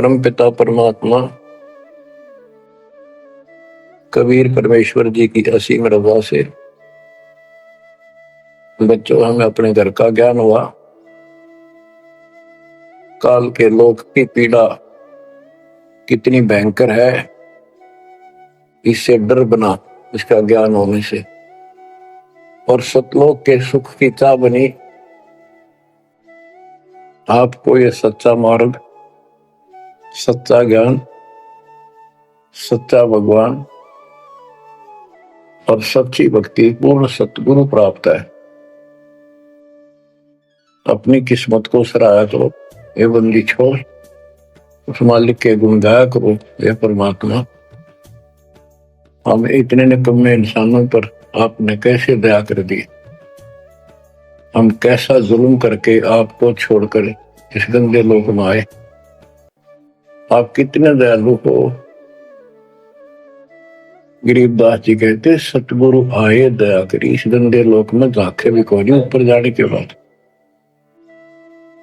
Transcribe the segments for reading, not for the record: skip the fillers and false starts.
परम पिता परमात्मा कबीर परमेश्वर जी की असीम रजा से बच्चों हमें अपने घर का ज्ञान हुआ। काल के लोक की पीड़ा कितनी भयंकर है, इससे डर बना इसका ज्ञान होने से, और सतलोक के सुख की चाह बनी। आपको ये सच्चा मार्ग, सच्चा ज्ञान, सच्चा भगवान और सच्ची भक्ति पूर्ण सतगुरु प्राप्त है। अपनी किस्मत को सराहा करो, ये बंदी छोड़, उस मालिक के गुण गाया करो। ये परमात्मा, हम इतने निकम्मे इंसानों पर आपने कैसे दया कर दी। हम कैसा जुल्म करके आपको छोड़कर इस गंदे लोक में आए। आप कितने दयालु हो। गरीबदास जी कहते सतगुरु आए दया करी, इस गंदे लोक में झांके भी कोई नहीं ऊपर जाने के बाद।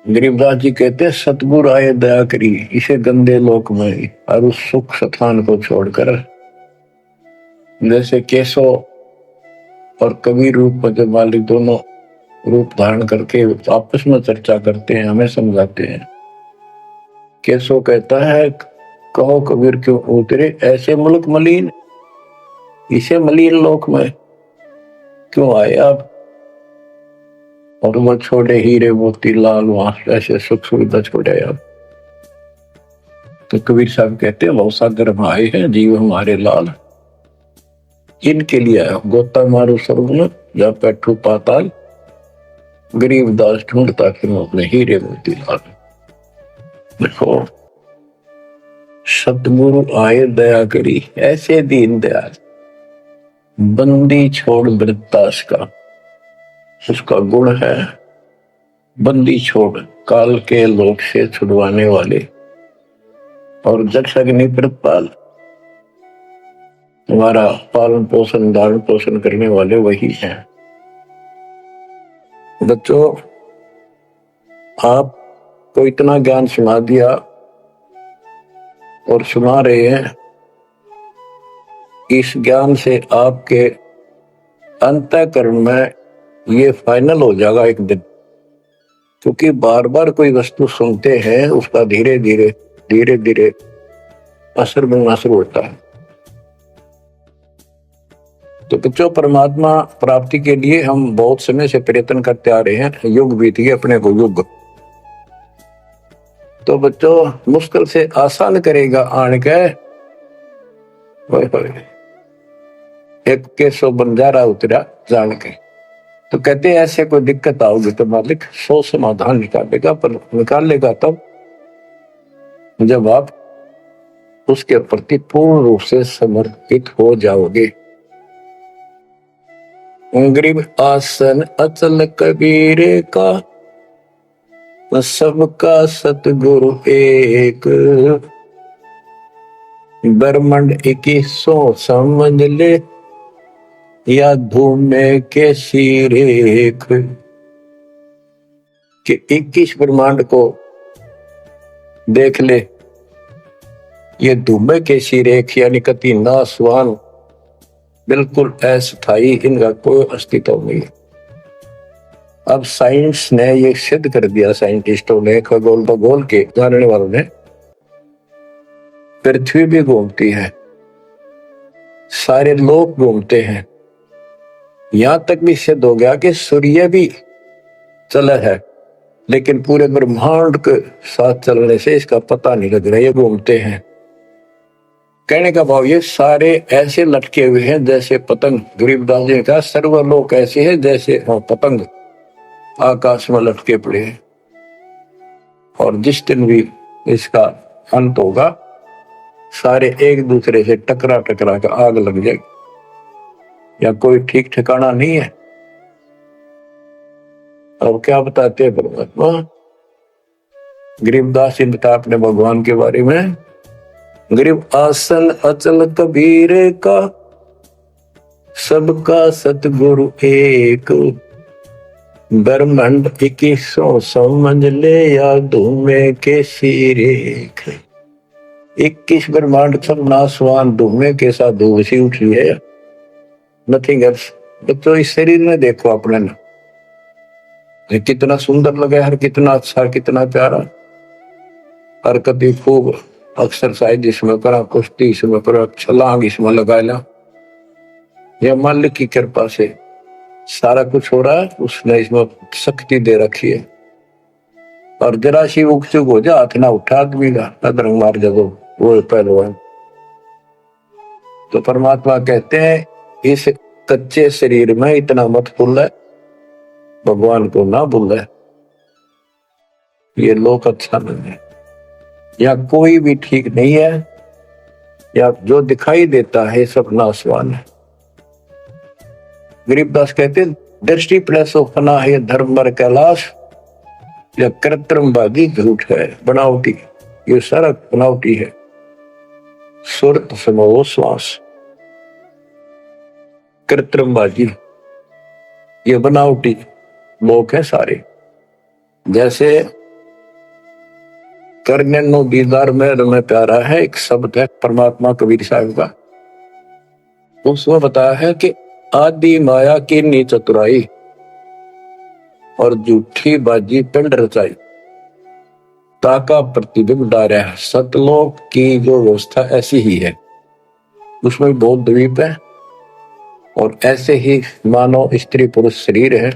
गरीबदास जी कहते सतगुरु आए दया करी इसे गंदे लोक में, और उस सुख स्थान को छोड़कर, जैसे केशव और कबीर रूप में जब मालिक दोनों रूप धारण करके आपस में चर्चा करते हैं, हमें समझाते हैं। केशव कहता है कहो कबीर क्यों उतरे ऐसे मुल्क मलिन, इसे मलिन लोक में क्यों आए आप, और वो छोड़े हीरे मोती लाल वहां ऐसे सुख सुविधा छोड़े आप। तो कबीर साहब कहते हैं बहुत सागर में आए हैं जीव हमारे लाल, इनके लिए आया। गोता मारू स्वर्ग में या बैठू पाताल, गरीबदास ढूंढता फिर अपने हीरे मोती लाल। देखो सतगुरु आए दया करी ऐसे दीन दयाल, बंदी छोड़ वृत्तास का उसका गुण है। बंदी छोड़ काल के लोक से छुड़वाने वाले, और जक्ष अग्नि प्रतपाल हमारा पालन पोषण धारण पोषण करने वाले वही हैं। बच्चों आपको इतना ज्ञान सुना दिया और सुना रहे हैं, इस ज्ञान से आपके अंतःकरण में ये फाइनल हो जाएगा एक दिन। क्योंकि बार बार कोई वस्तु सुनते हैं उसका धीरे धीरे असर बनना शुरू होता है। तो बच्चों परमात्मा प्राप्ति के लिए हम बहुत समय से प्रयत्न करते आ रहे हैं, युग बीत गए अपने को युग। तो बच्चों मुश्किल से आसान करेगा आन के, एक केसो बंजारा उतरा जान के। तो कहते हैं ऐसे कोई दिक्कत आओगी तो मालिक 100 समाधान निकालेगा, पर निकालेगा तब जब आप उसके प्रति पूर्ण रूप से समर्पित हो जाओगे। गरीब आसन अचल कबीर का, सबका सतगुरु एक, ब्रह्मांड 2100 समझ ले या धूमे के सिरेख, कि 21 ब्रह्मांड को देख ले, ये धूमे के सिरेख यानी कति नासवान, बिल्कुल अस्थायी, इनका कोई अस्तित्व नहीं। अब साइंस ने ये सिद्ध कर दिया, साइंटिस्टों ने, खगोल के जानने वालों ने, पृथ्वी भी घूमती है, सारे लोग घूमते हैं, यहां तक भी सिद्ध हो गया कि सूर्य भी चला है, लेकिन पूरे ब्रह्मांड के साथ चलने से इसका पता नहीं लग रहा, ये घूमते हैं। कहने का भाव ये सारे ऐसे लटके हुए हैं जैसे पतंग। गरीबदास जी ने कहा सर्वलोक ऐसे है जैसे पतंग आकाश में लटके पड़े हैं, और जिस दिन भी इसका अंत होगा सारे एक दूसरे से टकरा कर आग लग जाएगी, या कोई ठीक ठिकाना नहीं है। अब क्या बताते हैं परमात्मा, गरीबदास जी बता अपने भगवान के बारे में। गरीब आसन अचल कबीर का, सबका सतगुरु एक, ब्रह्मांड 2100 समझ ले या धूमे के सिरेख। 21 ब्रह्मांड सब नासवान, धूमे के साथ धूसी उठी है, नथिंग एल्स। बच्चों इस शरीर में देखो अपने ना, ये कितना सुंदर लगे हर, कितना अच्छा, कितना प्यारा। हरकत खूब, एक्सरसाइज इसमें करा, कुश्ती इसमें करा, छलांग इसमें लगा ला। यह मालिक की कृपा से सारा कुछ हो रहा है, उसने इसमें शक्ति दे रखी है। और जरा सी उग चुक हो जाए, हाथ ना उठा आदमी का, अदरंग मार जब वो पहलवान। तो परमात्मा कहते हैं इस कच्चे शरीर में इतना मत भूल, भगवान को ना भूल। ये लोक अच्छा नहीं है, या कोई भी ठीक नहीं है, या जो दिखाई देता है सब नासवान है। गरीबदास कहते दृष्टि प्लस फना है धर्म मर कैलाश, या कृत्रिमवादी झूठ है बनावटी, ये सारा बनावटी है। सुरत समो श्वास, कृत्रिमवादी, ये बनावटी लोग हैं सारे। जैसे करने नो दीदार में प्यारा है, एक शब्द है परमात्मा कबीर साहब का, उसमें बताया है कि आदि माया की नी चतुराई और झूठी बाजी पिंड रचाई, ताका प्रतिबिंब डारा है। सतलोक की जो व्यवस्था ऐसी ही है, उसमें बहुत द्वीप है, और ऐसे ही मानव स्त्री पुरुष शरीर है,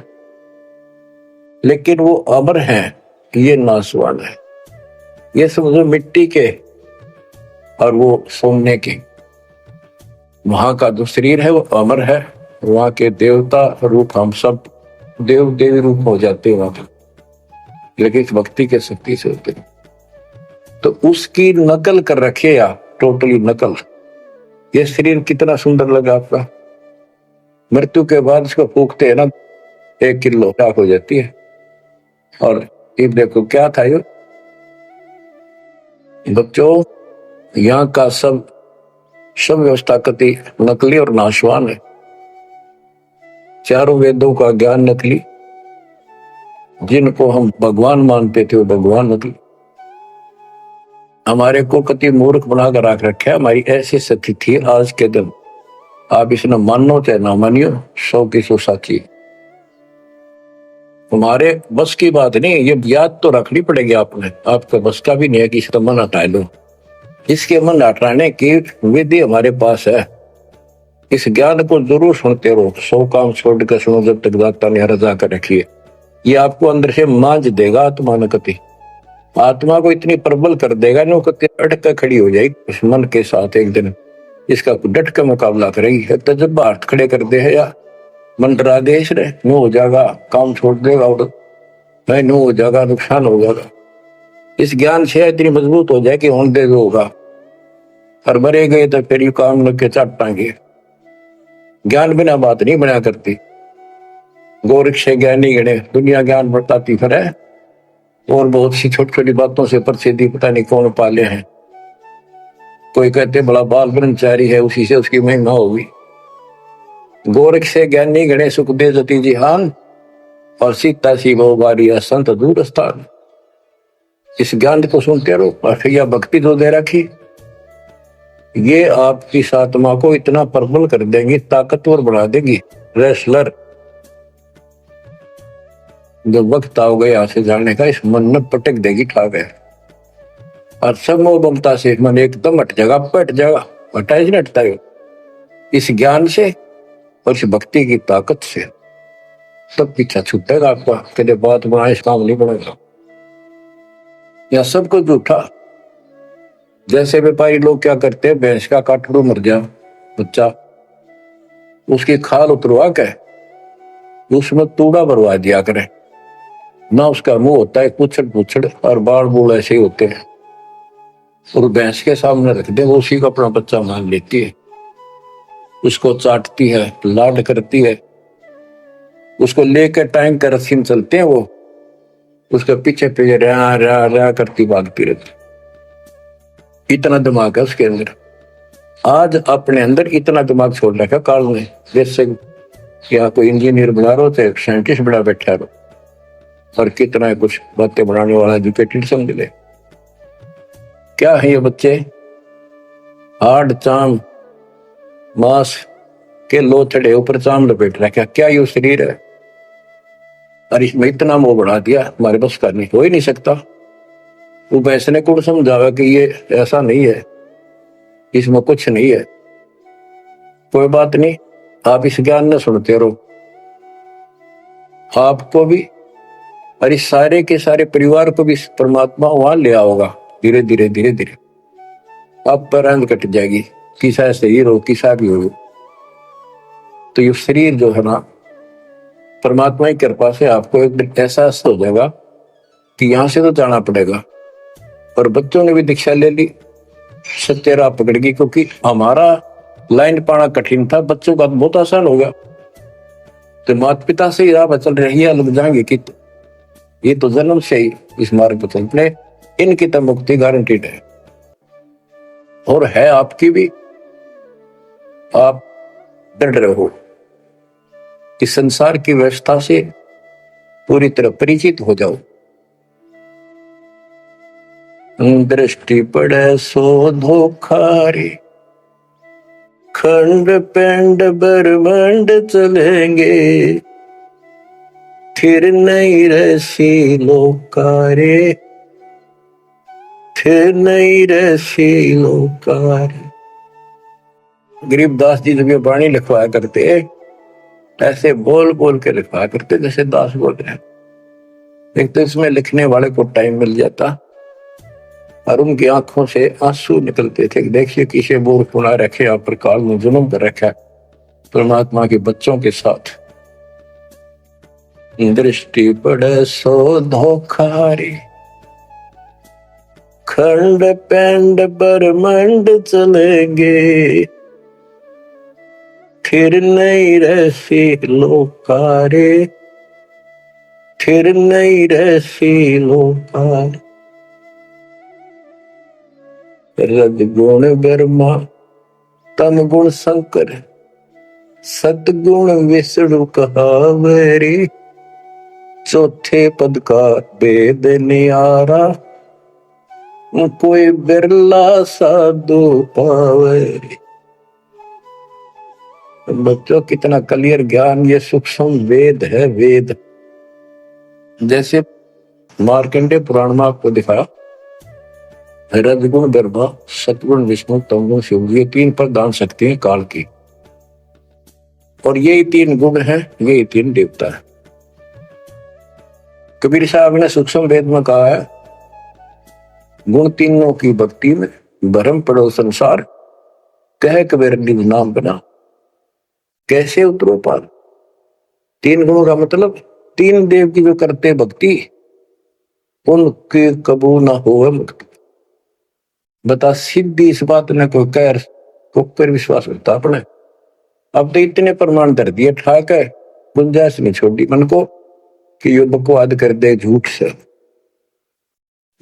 लेकिन वो अमर हैं, ये नासवान है। ये समझो मिट्टी के और वो सोने के। वहां का जो शरीर है वो अमर है, वहां के देवता रूप हम सब देव देवी रूप हो जाते हैं वहां पर, लेकिन भक्ति के शक्ति से होते हैं। तो उसकी नकल कर रखे आप, टोटली नकल। ये शरीर कितना सुंदर लगा आपका, मृत्यु के बाद इसको फूकते हैं ना, 1 किलो राख हो जाती है। और ये देखो क्या था ये बच्चों, यहाँ का सब व्यवस्था कति नकली और नाशवान है। चारों वेदों का ज्ञान नकली, जिनको हम भगवान मानते थे वो भगवान नकली। हमारे को कति मूर्ख बनाकर रख रखा है। हमारी ऐसी स्थिति थी आज के दिन, आप इसने मानो चाहे ना मानियो, 100 की 100 साची। हमारे बस की बात नहीं, ये याद तो रखनी पड़ेगी आपने, आपका बस का भी नहीं है कि इसका मन हटा लो। इसके मन हटाने की विधि हमारे पास है। इस ज्ञान को जरूर सुनते रहो, 100 काम छोड़ कर सुनो जब तक दाता ने रजा कर रखी है। ये आपको अंदर से मांझ देगा आत्मा न कति, आत्मा को इतनी प्रबल कर देगा ना, कति अटक कर खड़ी हो जाएगी उस मन के साथ। एक दिन इसका डट का मुकाबला करेगी, जब हाथ खड़े कर दे है या मंडरा देश रे, नो हो जाएगा, काम छोड़ देगा और नहीं नो हो जाएगा, नुकसान हो जाएगा। इस ज्ञान से इतनी मजबूत हो जाए कि होने दे होगा, और मरे गए तो फिर ये काम लग के चाटांगे। ज्ञान बिना बात नहीं बना करती। गोरख से ज्ञानी गणे, दुनिया ज्ञान बताती फिर है, और बहुत सी छोटी छोटी बातों से प्रसिद्धि पता नहीं कौन पाले हैं। कोई कहते बड़ा बाल ब्रह्मचारी है, उसी से उसकी महिमा होगी। गोरख से ज्ञानी गणे सुख दे जति जिहान, और सीता सी वो बारिया संत दूर स्थान। इस ज्ञान को सुनते रहो, या भक्ति तो दे रखी, ये आपकी आत्मा को इतना प्रबल कर देंगी, ताकतवर बना देगी, रेसलर। जब वक्त आ गया से जाने का, इस मन में पटक देगी ठाक है, और सब मोह ममता से मन एकदम हट जाएगा, पट जाएगा, हटा ही नहीं हटता है। इस ज्ञान से और इस भक्ति की ताकत से सब पीछा छूटेगा आपका, कदे बात बनाए इस काम नहीं बनेगा। या सब कुछ झूठा। जैसे व्यापारी लोग क्या करते हैं, भैंस का काटड़ू मर जाए बच्चा, उसकी खाल उतरवा के उसमें तूड़ा भरवा दिया करे ना, उसका मुंह होता है पूछड़ और बाल बूढ़ ऐसे ही होते हैं, और भैंस के सामने रख दे, वो उसी को अपना बच्चा मान लेती है, उसको चाटती है, लाड करती है, उसको लेकर टाइम का रस्सी में चलते हैं, वो उसके पीछे पीछे रहा रहा रहा करती भागती रहती। इतना दिमाग है उसके अंदर। आज अपने अंदर इतना दिमाग छोड़ रखा काल ने, जैसे क्या कोई इंजीनियर बना रहो चाहे साइंटिस्ट बना बैठा रहो, और कितना कुछ बातें बनाने वाला एजुकेटेड समझ ले। क्या है ये बच्चे, हाड़ चाम मांस के लोथड़े ऊपर चाम लपेट रखा, क्या ये शरीर है? और इसमें इतना मोह बढ़ा दिया, हमारे बस का नहीं, हो ही नहीं सकता। वो वैसने को समझावा कि ये ऐसा नहीं है, इसमें कुछ नहीं है, कोई बात नहीं, आप इस ज्ञान न सुनते रहो। आपको भी और इस सारे के सारे परिवार को भी परमात्मा वहां ले आओगा। धीरे धीरे धीरे धीरे आप पर रंग कट जाएगी, किसा शरीर हो किसा भी हो। तो ये शरीर जो है ना, परमात्मा की कृपा से आपको एक दिन एहसास हो जाएगा कि यहां से तो जाना पड़ेगा। और बच्चों ने भी दीक्षा ले ली, सत्य राह पकड़ गई, क्योंकि हमारा लाइन पाना कठिन था, बच्चों का बहुत आसान हो गया। तो माता पिता से ही राह पर चल रही है, लग जाएंगे कि ये तो जन्म से ही इस मार्ग पर चलते, इनकी तो मुक्ति गारंटीड है। और है आपकी भी, आप डर रहो कि संसार की व्यवस्था से पूरी तरह परिचित हो जाओ। दृष्टि पड़े सो धोखा रे, खंड पेंड ब्रह्मांड चलेंगे, फिर नहीं रहसी लोकारे, फिर नहीं रहसी लोकारे। गरीबदास जी जब ये वाणी लिखवाया करते, ऐसे बोल बोल के लिखवाया करते जैसे दास बोल रहे हैं। एक तो इसमें लिखने वाले को टाइम मिल जाता और उनकी आंखों से आंसू निकलते थे। देखिए किसे बोल पुना रखे, आप पर काल में जुल्म कर रखा है परमात्मा के बच्चों के साथ। दृष्टि पड़े सो धोखारी, खंड पेंड ब्रह्मांड चलेंगे, फिर नहीं रहसी लोकारे, फिर नहीं रहसी लोकारे। रजगुण ब्रह्मा तम गुण शंकर, सतगुण विष्णु कहावरी, चौथे पद का वेद नियारा, कोई बिरला साधु पावे। बच्चों कितना क्लियर ज्ञान, ये सूक्ष्म वेद है, वेद। जैसे मार्कंडे पुराण में आपको दिखाया, रजगुण ब्रह्मा, सतगुण विष्णु, तमगुण शिव, ये तीन प्रधान शक्ति हैं काल की, और यही तीन गुण हैं, यही तीन देवता है। कबीर साहब ने सूक्ष्म वेद में कहा है, गुण तीनों की भक्ति में भरम पड़ो संसार, कह कबीर निज नाम बना, कैसे उतरो पार। तीन गुणों का मतलब तीन देव की जो करते भक्ति, उनके कबू ना हो मुक्ति। बता सिद्धि इस बात ने कोई कह को पर विश्वास करता अपने। अब तो इतने प्रमाण धर दिए ठाक है, गुंजाइश नहीं छोड़ी मन को कि ये बकवाद कर दे झूठ से,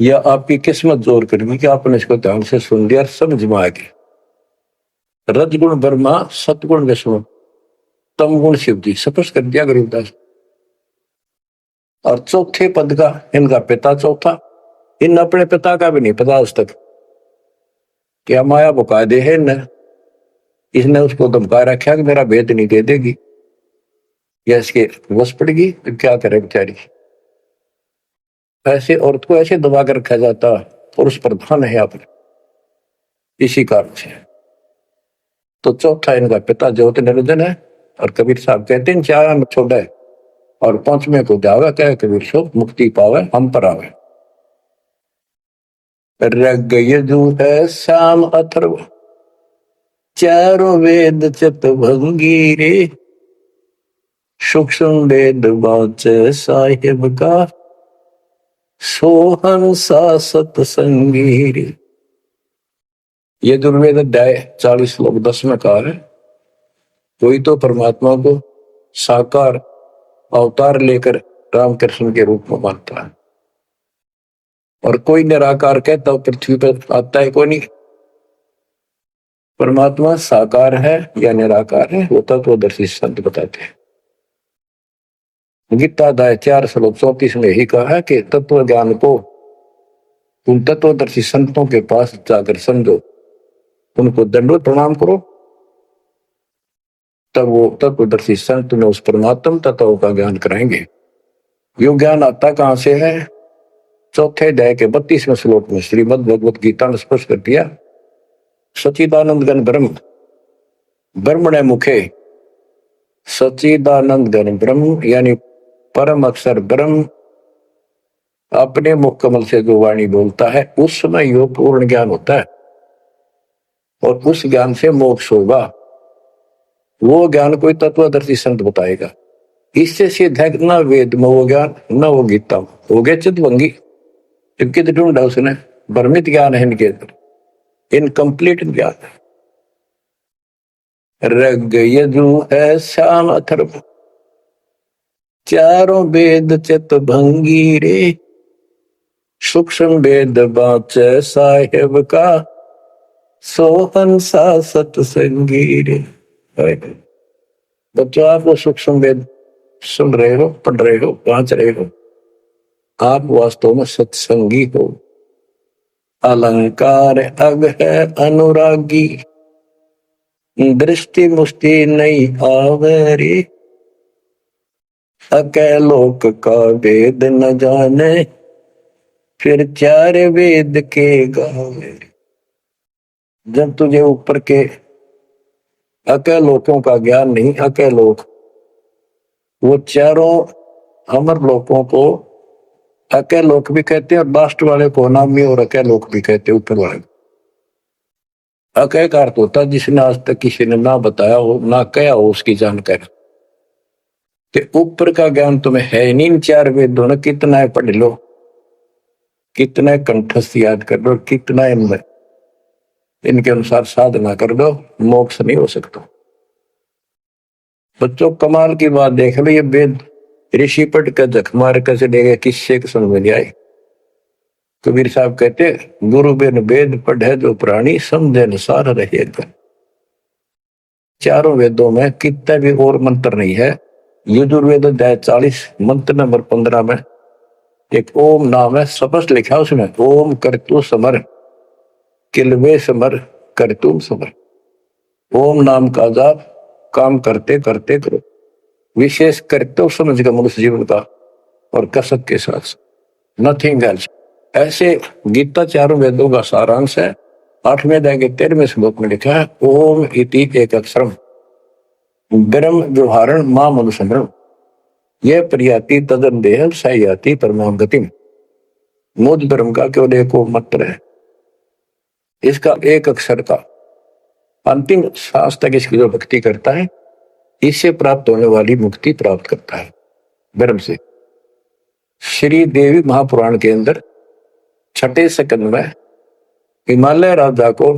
या आपकी किस्मत जोर करनी कि आपने इसको ध्यान से सुन लिया और समझ में आ गया। रजगुण ब्रह्मा, सतगुण विष्णु, तमगुण शिव जी, स्पष्ट कर दिया गरीबदास। और चौथे पद का इनका पिता चौथा, इन अपने पिता का भी नहीं पता आज तक, क्या माया बुका दे है न, इसने उसको धमका रखा कि मेरा भेद नहीं दे देगी, या इसके वश पड़ेगी तो क्या करे बेचारी। ऐसे औरत को ऐसे दबा कर रखा जाता, पुरुष प्रधान है आप, इसी कारण से। तो चौथा इनका पिता ज्योति निरंजन है, और कबीर साहब कहते हैं चार में छोड़ा है, और पांचवें को जावे कहे कबीर सो मुक्ति पावे हम पर आवे। रग यजु है श्याम अथर्व, चारों वेद चित भंगी रे, सूक्ष्म वेद बाच साहिब का, सोहन सा सतसंगी रे। यजुर्वेद अध्याय 40 श्लोक 10 में कहा है, कोई तो परमात्मा को साकार अवतार लेकर रामकृष्ण के रूप में मानता है, और कोई निराकार कहता पृथ्वी पर आता है कोई नहीं। परमात्मा साकार है या निराकार है, वो तत्वदर्शी संत बताते हैं। गीता अध्याय 4 श्लोक 34 में ही कहा है कि तत्व ज्ञान को उन तत्वदर्शी संतों के पास जाकर समझो, उनको दंडवत प्रणाम करो, तब वो तत्वदर्शी संत तुम्हें उस परमात्म तत्व का ज्ञान कराएंगे। यो ज्ञान आता कहां से है? चौथे अध्याय के 32वें श्लोक में श्रीमद् भगवत गीता ने स्पष्ट कर दिया। सच्चिदानंद घन ब्रह्म, ब्रह्मणे मुखे सच्चिदानंद घन ब्रह्म यानी परम अक्षर ब्रह्म अपने मुख कमल से जो वाणी बोलता है उस समय यो पूर्ण ज्ञान होता है और उस ज्ञान से मोक्ष होगा। वो ज्ञान कोई तत्वदर्शी संत बताएगा। इससे सिद्ध है ना वेद में वो ज्ञान, न वो गीता में। हो गया चितवंगी, जबकि तो ढूंढा उसने, भ्रमित ज्ञान है इनके अंदर, इनकम्प्लीट ज्ञान है। रग यजु है श्याम अथर्व, चारों वेद चित भंगी रे, सूक्ष्म वेद बाचे साहेब का, सोहन सा सत्संगी रे। बच्चों, आप वो सूक्ष्म वेद सुन रहे हो, पढ़ रहे हो, पहुंच रहे हो, आप वास्तव में सत्संगी हो। अलंकार अग है अनुरागी, दृष्टि मुष्टि नहीं आवे रे, अकैलोक का वेद न जाने, फिर चार वेद के गावे। जब तुझे ऊपर के अकैलोकों का ज्ञान नहीं, अकैलोक वो चारों अमर लोकों को अकैलोक भी कहते हैं और लास्ट वाले को अनामी और अकैलोक भी कहते हैं। ऊपर वाले अकय का अर्थ होता है जिसने आज तक किसी ने ना बताया हो, ना कहा हो, उसकी जानकारी। कि ऊपर का ज्ञान तुम्हें है नहीं। इन चार वेदों ने कितना है पढ़ लो, कितना कंठस्थ याद कर लो, कितना इनके अनुसार साधना कर दो, मोक्ष नहीं हो सकता। बच्चों, कमाल की बात देख लो, ये वेद ऋषि पढ़ कर जख मार कर चलेगा, किससे समझ में नहीं आए। कबीर साहब कहते, गुरु बिन वेद पढ़े जो प्राणी, समझे अनुसार रहेगा। चारों वेदों में कितने भी और मंत्र नहीं है। यजुर्वेद अध्याय 40 मंत्र नंबर 15 में एक ओम नाम है, स्पष्ट लिखा उसमें, ओम करतु समर किलवे समर करतुम समर। ओम नाम का जाप काम करते करते करो, विशेष कर्तव्य समझ का मनुष्य जीवन का, और कसक के साथ, नथिंग एल्स। ऐसे गीता चारों वेदों का सारांश है। 8वें अध्याय के 13वें श्लोक में लिखा है, ओम इति एक अक्षरम ब्रह्म व्यवहारण मां मनुष्य, यह प्रियाति तदन देह सयाति परमाम गतिम। मुझ ब्रह्म का केवल एक मंत्र है, इसका एक अक्षर का अंतिम सांस तक इसकी जो भक्ति करता है, इससे प्राप्त होने वाली मुक्ति प्राप्त करता है ब्रह्म से। श्री देवी महापुराण के अंदर 6ठे सकंद में हिमालय राजा को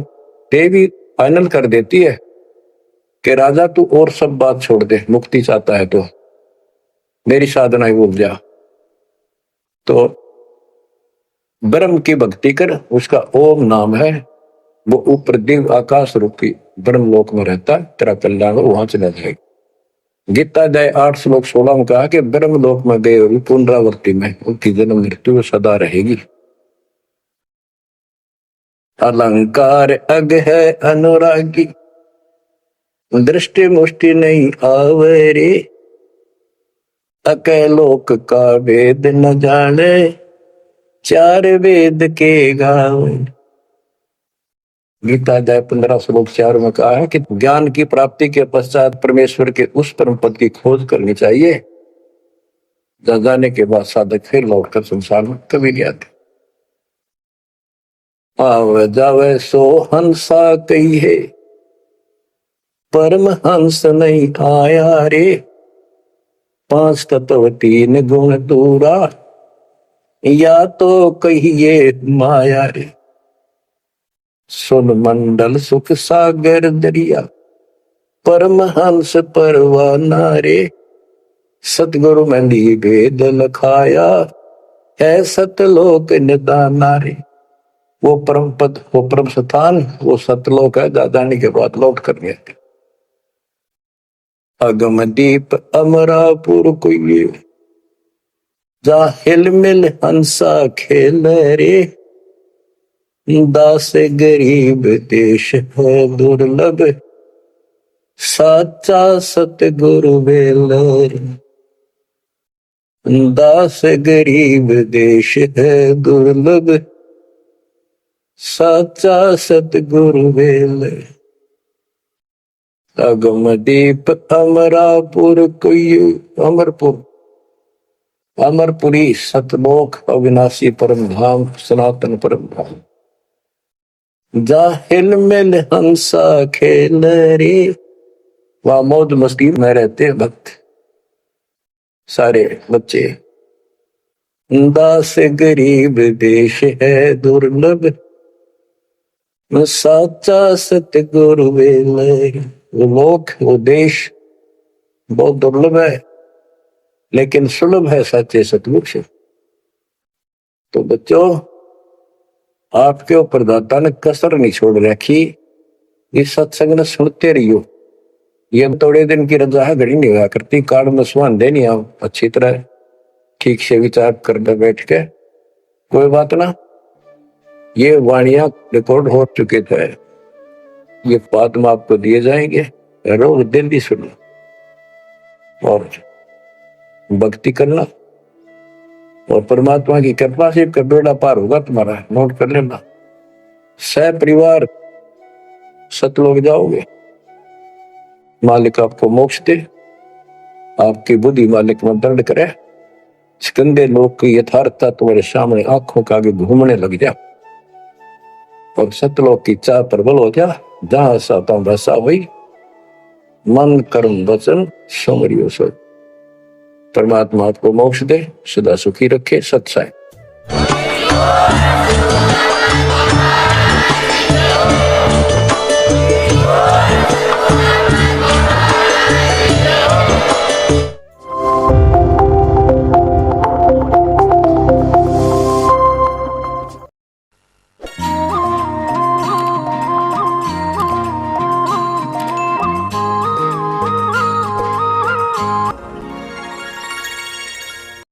देवी फाइनल कर देती है कि राजा तू और सब बात छोड़ दे, मुक्ति चाहता है तो मेरी साधना ही भूल जा, तो ब्रह्म की भक्ति कर। उसका ओम नाम है, वो ऊपर दिव्य आकाश रूपी ब्रह्मलोक में रहता है, तेरा कल्याण वहां चला जाएगा। गीता अध्याय 8 श्लोक 16 में कहा कि ब्रह्मलोक में गए हुए पुनरावृत्ति में उनकी जन्म मृत्यु सदा रहेगी। अलंकार अग है अनुरागी, दृष्टि मुष्टि नहीं आवे रे, अकैलोक का वेद न जाने, चार वेद के गावे। गीता अध्याय 15 श्लोक 4 में कहा है कि ज्ञान की प्राप्ति के पश्चात परमेश्वर के उस परम पद की खोज करनी चाहिए, जहां जाने के बाद साधक फिर लौटकर संसार में कभी नहीं आते। आवे जावे सो हंसा कही है, परम हंस नहीं आया रे, 5 तत्व 3 गुण दूरा, या तो कहिए माया रे। सुन मंडल सुख सागर दरिया, परम हंस परवाना रे, सतगुरु मंदी वेद लखाया, है सतलोक निदाना रे। वो परम पद, वो परम स्थान, वो सतलोक है, जाने के बाद लौट कर गए। अगम दीप अमरापुर कोई, जा हिल मिल हंसा खेल रे, दास गरीब देश है दुर्लभ, साचा सतगुरु बेलर। दास गरीब देश है दुर्लभ, साचा सतगुरु बेलर। अगमदीप अमरापुर कोई अमरपुर, अमरपुरी सतलोक अविनाशी परम धाम सनातन परम धाम। जाहिल मिल हंसा खेल रे, वहां मौज मस्ती में रहते हैं भक्त सारे बच्चे। दास गरीब देश है दुर्लभ, साचा सतगुरु बेलर। वो लोक वो देश बहुत दुर्लभ है, लेकिन सुलभ है साचे सतगुरु से। तो बच्चों, आपके ऊपर दाता ने कसर नहीं छोड़ रखी, इस सत्संग ने सुनते रहियो। ये थोड़े दिन की रजा है, घड़ी नहीं हुआ करती, काल में सुहान दे नहीं आओ अच्छी तरह ठीक से विचार करने बैठ के, कोई बात ना। ये वाणियां रिकॉर्ड हो चुके थे, ये बाद में आपको दिए जाएंगे, रोज दिन भी सुनो और भक्ति करना, और परमात्मा की कृपा से बेड़ा पार होगा तुम्हारा। नोट कर लेना, सह परिवार सतलोक जाओगे, मालिक आपको मोक्ष दे, आपकी बुद्धि मालिक में दंड करे, गंदे लोग की यथार्थता तुम्हारे सामने आंखों के आगे घूमने लग जा, और सतलोक की चाह प्रबल हो जा। जहां साता भसा हुई, मन कर्म वचन समरियो सो। परमात्मा आपको मोक्ष दे, सदा सुखी रखे। सत्साई।